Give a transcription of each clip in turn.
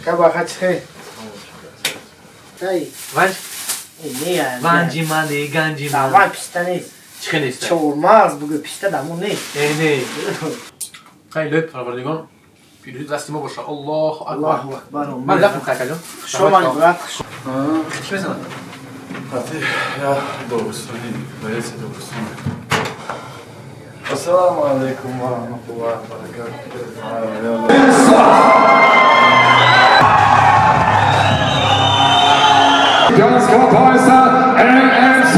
Как бы хотели. Дай. Ванж? Не, Ванжи мани, ганжи мани. Давай пистаниз. چه نیست؟ چورماز بگو پیسته دمون نیست. نه. خیلی پروردگار پیروز دست ما باشه. الله اکبر. الله اکبر. من رفتم خاک جان. شما نگاه. چی بزنم؟ Ja, dobro strani, velice dobro strani. Assalamu alaikum wa rahmatullahi wa barakatuh. Ganska pausa, NMC.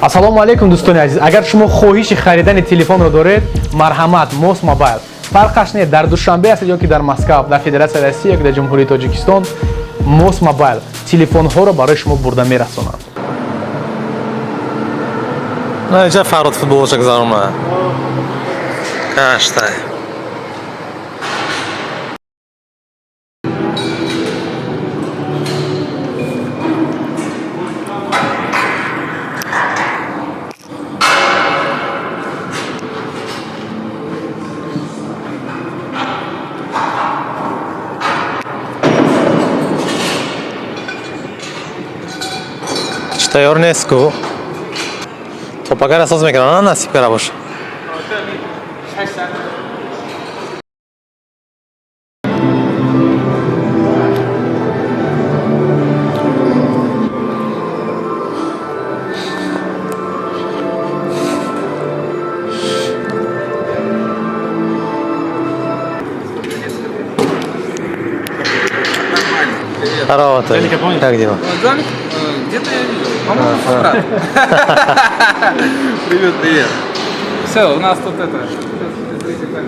ассалому алайкум дӯстони азиз, агар шумо хоҳиши харидани телефонро доред, марҳамат, Мос Мобайл. Фарқаш не дар Душанбе ҳастед ёки дар Москва, дар Федератсияи Россия ёки дар Ҷумҳурии Тоҷикистон, Мос Мобайл телефонҳоро барои шумо бурда мерасонад. Нече Фарод футболчик зарума. Каштай. Тайёр нест ку. Топагар асоз мекунад, насиб кара бош. Здорово, ты. Как дела? Джоник? Где-то я видел. По-моему, Привет, привет. Все, у нас тут это. Мы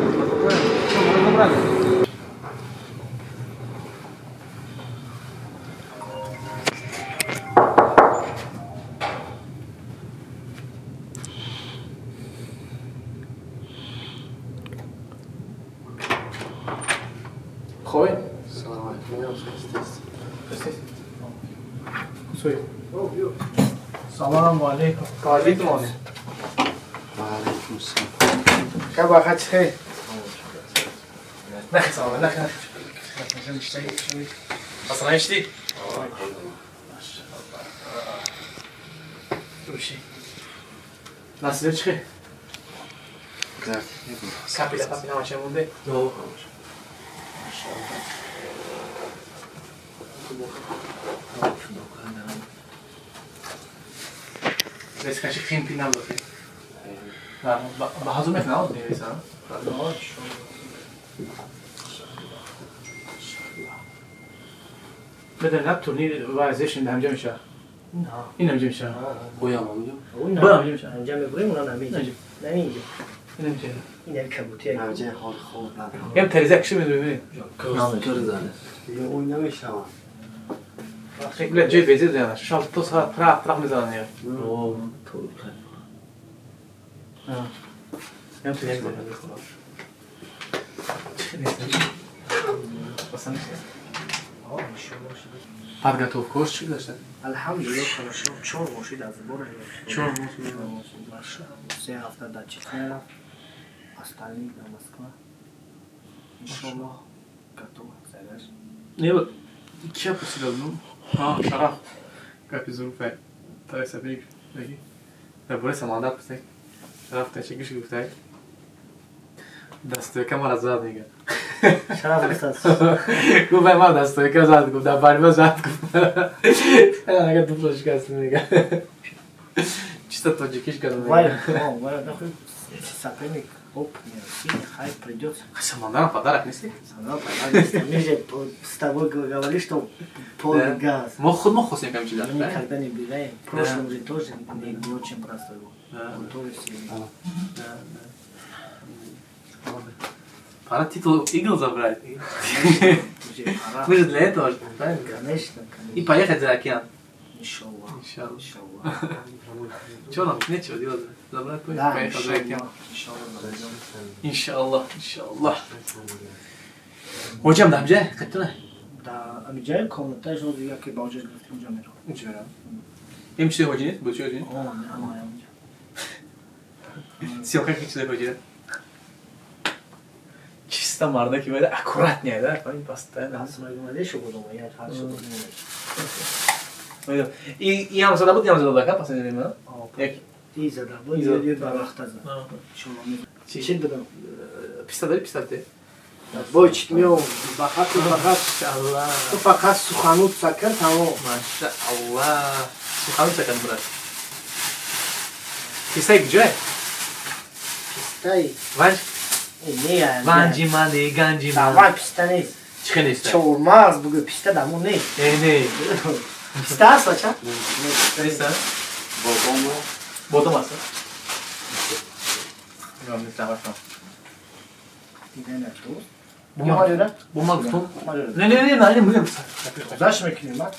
разобрали. خوبی؟ سلام علیکم. علیکم السلام. Как бы хотели. نه سلام نه. اصلا نشتی؟ روشی. نسل چی؟ کپیلا چه مونده؟ نه. بس کاش خیم پینم بخیر. نه با هزوم نکنم دیگه بدن لب تورنیر ورزش اینجا میشه. نه. این اینجا میشه. اون با. نمیشه. انجام بگیریم اون نمیشه. نمیشه. این نمیشه. این کبوتیه. نمیشه حال خوب یم تریزه کشی میدونی؟ اون نمیشه بله جای بیزی دیدن. شام تو ساعت طرف میزنن یا. یم تو یک دیدن. چه نیست؟ اصلا نیست. پرگاتوف کوش چی داشته؟ الحمدلله хорошо. چون ماشید از باره. چون ماشید. سه هفته در چیکار؟ остальные до Москвы. Иншаллах, готово. Садись. Не вот, я посидел, ну, шараф, как из руфа, то сабик, леги. Да более самандат постай. Шараф тачи гиши гуфтай. دستوکه ما را زد میگه شرف استاد گفت ما دستوکه زد گفت در باری ما زد گفت اگه دو پلوش کسی میگه чисто таджикиш کردم وای نخوی соперник оп хай придется самандаром подарок несли самандаром подарок мы же с тобой говорили что полный газ мы хусим как чудо мы никогда не бегаем в прошлом же тоже не очень просто было пора титул игл забрать мы же для этого конечно и поехать за океан иншаллах что нам нечего делать забрать поехать за океан иншаллах иншаллах Hocam da amca kaçtı da amca komната жил яке баужа графти اونجا میرم اونجا میرم این چه هوجی نیست بچه هوجی آه نه съемках içinde koyacağım. Чисто мордaki böyle аккуратнее, да? Постоянно. Asmayı şu buldum ya. Karşı buldum. И ям за работу, ям за работу, последнее время, да? İyi zaten. Bu yürüyor barakta zaten. Çeşit dedim. Пистолет. Boy çıkmıyor. Bakat. Maşallah. Tu fakat suhanut sakın tamam. Maşallah. Sıkalım sakın burası. Pistay güzel. Pistay. Vanç. Ne yani? Vanci mani, ganci mani. Tamam pista ne? Çıkın işte. Çoğulmaz bugün pista da bu ne? Ne? Pista saça? Ne sen? Botum asıl. Yok, ne sen başla. Dinle tu. Bu Ne var öyle? Bu magtum. Var öyle. Ne, buyurun. Zaş mı kilin bak?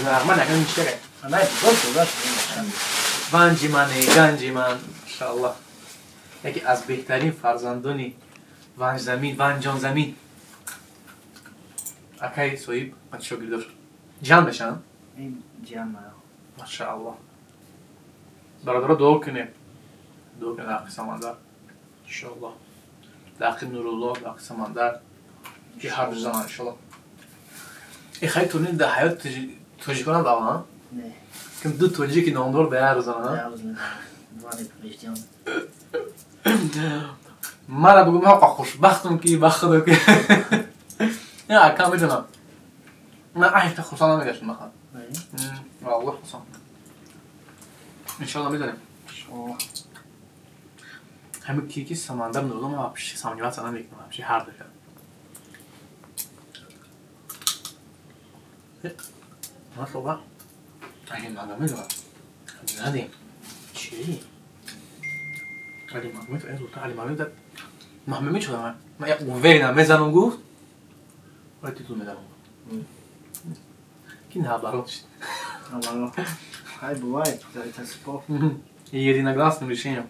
Normal, ne kadar bir şey. Anay zor zaş. Vanci mani, ganci man. İnşallah. یکی از بهترین فرزندانی ونج زمین ونجان زمین اکای صاحب من شاگردار جان بشن این cihan var. ماشاءالله برادرها دعا کنیم داقی سمندر انشاءالله داقی نورالله داقی سمندر که هر روز زمان انشاءالله این خیلی تونین در حیات توجیه کنم دعا ها Ne? کم دو توجیه که نامدار به هر روز ها Yavuz ne? Var etmiştim. مرا بگو من خوشبختم که بخدا که یا اکا میدونم من احیطه خوشحال نمیگشتم بخواد والله خوشحال انشالله میدونیم همه کی سمندر نورالله من بپیش سمنیوت زنم میکنم بپیش هر دکم ماشالله اگه من میدونم ندیم چی؟ علی محمد از اون علی محمد محمد شدم من یک وینا میزنم گفت ولی تو میدم کی نه باروش Ama hay bu vay. Zaten spor. единогласным решением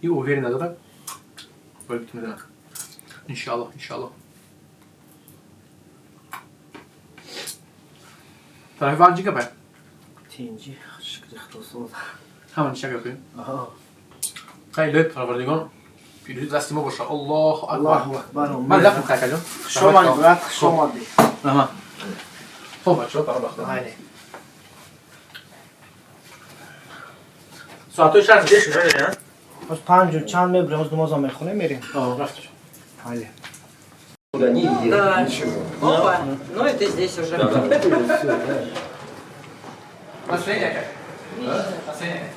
и уверенно да вали то میدم иншаллах طرف وانجی که باید Tinci. Şıkırık olsun. همون چه کنیم Aha. خیلی پروردگار پیروزی دست ما باشه الله Allahu اکبر Ekber. من لفت کردم Şoman bırak. Şoman de. Aha. خب بچه‌ها برام وقت Haydi. ساعتش از دیش شده نه Biz pancun çan mebrimiz namaza mekhune mirin. آه رفت Haydi. Опа, ну это здесь уже. Последняя как? Последняя.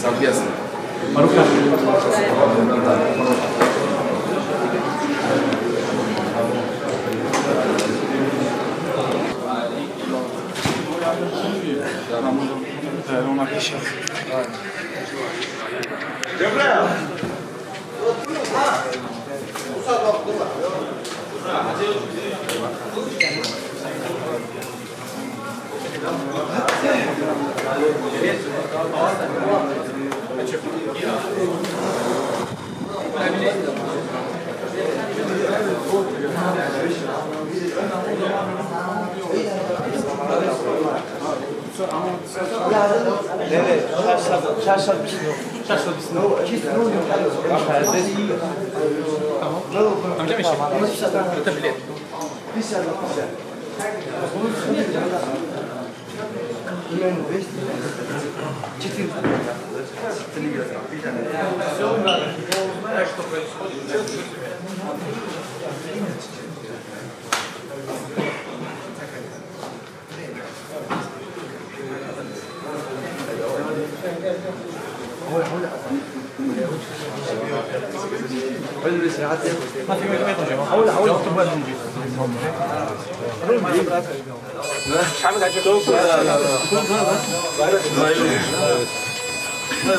Совместно. Amca meşe. Это билет.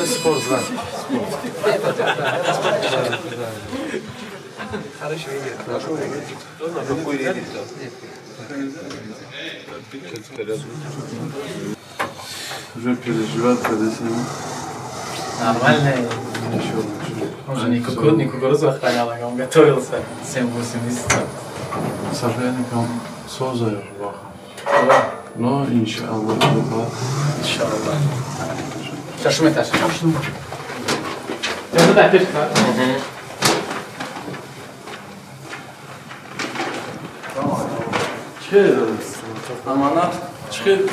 Спорт, да. Уже переживать, когда сниму. Нормально. Уже не кукурузу охраняла, он готовился 7-8 месяцев. Соперником Соза Баха. Но, иншаллах, Иншаллах. Şaşırma taşı. Yazı da bir kar. Аманат, чхет.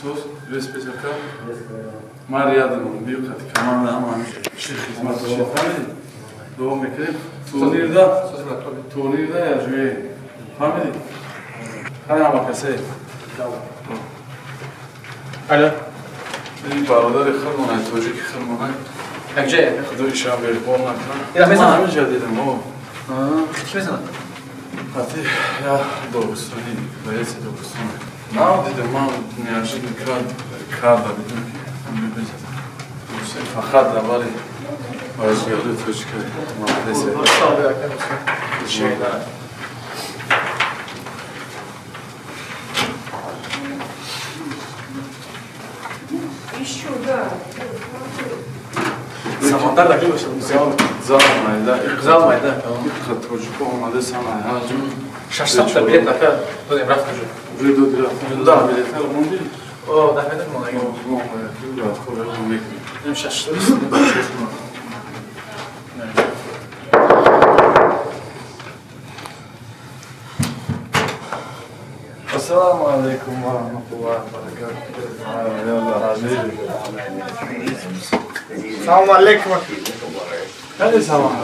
Соз, респетака. Мариадым, биюкат, команда аман. Хизмат шефами. Дуо мекрем. Турнирда я жуе. Фамили. Хана макасе. Alo. این برادر خرمانه تاجیک خرمانه Akçe. خدای شام بیر بام نکنه Ya mesela. همه جدیدم او Kim mesela? حتی یا دوستانی باید دوستانی نه دیدم من نیاشید کار دارم فقط دوباره آزگاری توش کردم مدرسه Şeyler. Samanlar da gibi زالمایده Kızalmaydı. خط توجیک آمده سمعه هاجم Şaşsam da bilet dakika. Dedim rahat çocuk. ریدو دیرفتن دا بلیتر موندی O da efendim ona göre. رات خوبه رو میکنی Benim şaştım. السلام عليكم ورحمة الله وبركاته. يلا حبيبي. Selamun aleyküm. هذه سماحة.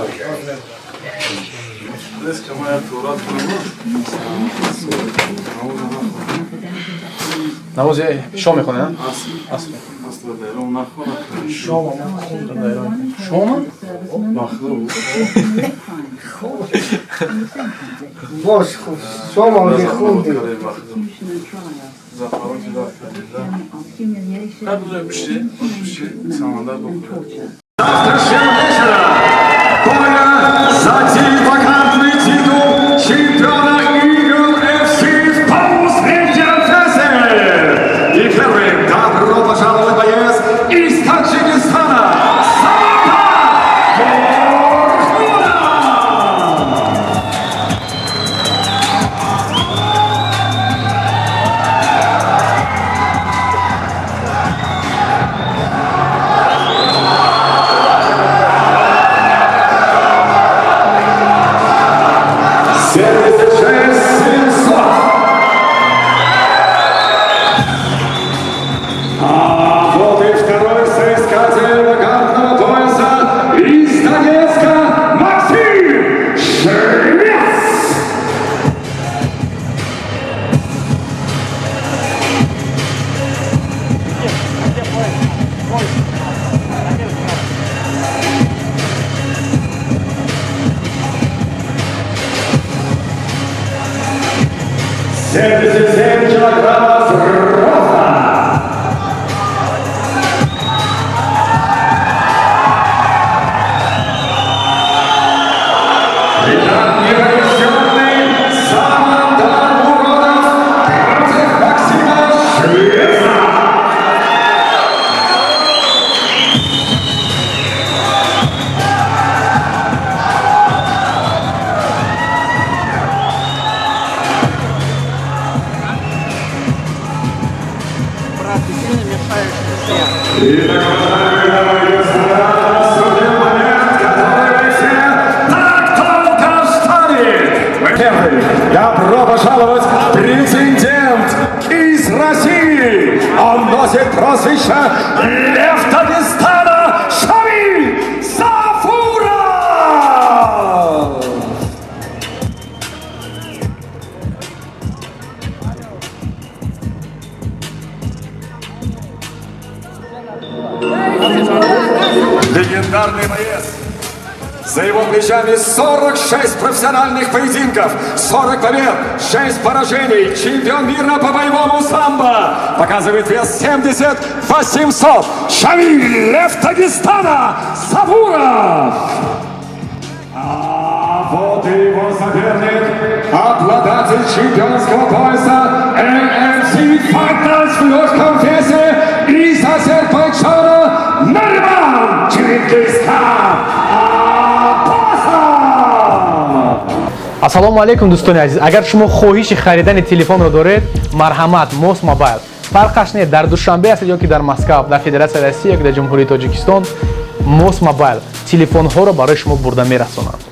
ليش كمان تورات Namaz şov mu konu ya? أصل دارون نخونه. Şov mu? Şov mu? مخلوق. Boş, şoma ovdje hundi. زفرون كذا كذا. هذا بشيء سمندر بكرة. Затем вакантный титул чемпиона Eagle FC в Паус-Венчер-Фессе. И первым добро пожаловать боец из Таджикистана Самат Горхунов. Вот и второй соискатель вакантного пояса из Донецка Максим Швец. Семьдесят 77 килограммов роста. Неповрежденный Самандар Мурадов против Максима Швеца. Добро пожаловать, претендент из России! Он носит прозвище Лев Дагестана Шамиль Сафуров! Легендарный боец! За его плечами 46 профессиональных поединков, 40 побед, 6 поражений, чемпион мира по боевому самбо, показывает вес 70-800, Шамиль Лев Дагестана Сафуров! чемпионского пояса MMC Fighters в легком весе из Азербайджана Нариман Чингизхан Аббасов. ассалому алейкум дӯстони азиз, агар шумо хоҳиши харидани телефонро доред, марҳамат Мос Мобайл. Фарқаш не дар Душанбе ҳастед ё ки дар Москва, дар Федератсияи Россия ё ки дар Ҷумҳурии Тоҷикистон, Мос Мобайл телефонҳоро барои шумо бурда мерасонанд.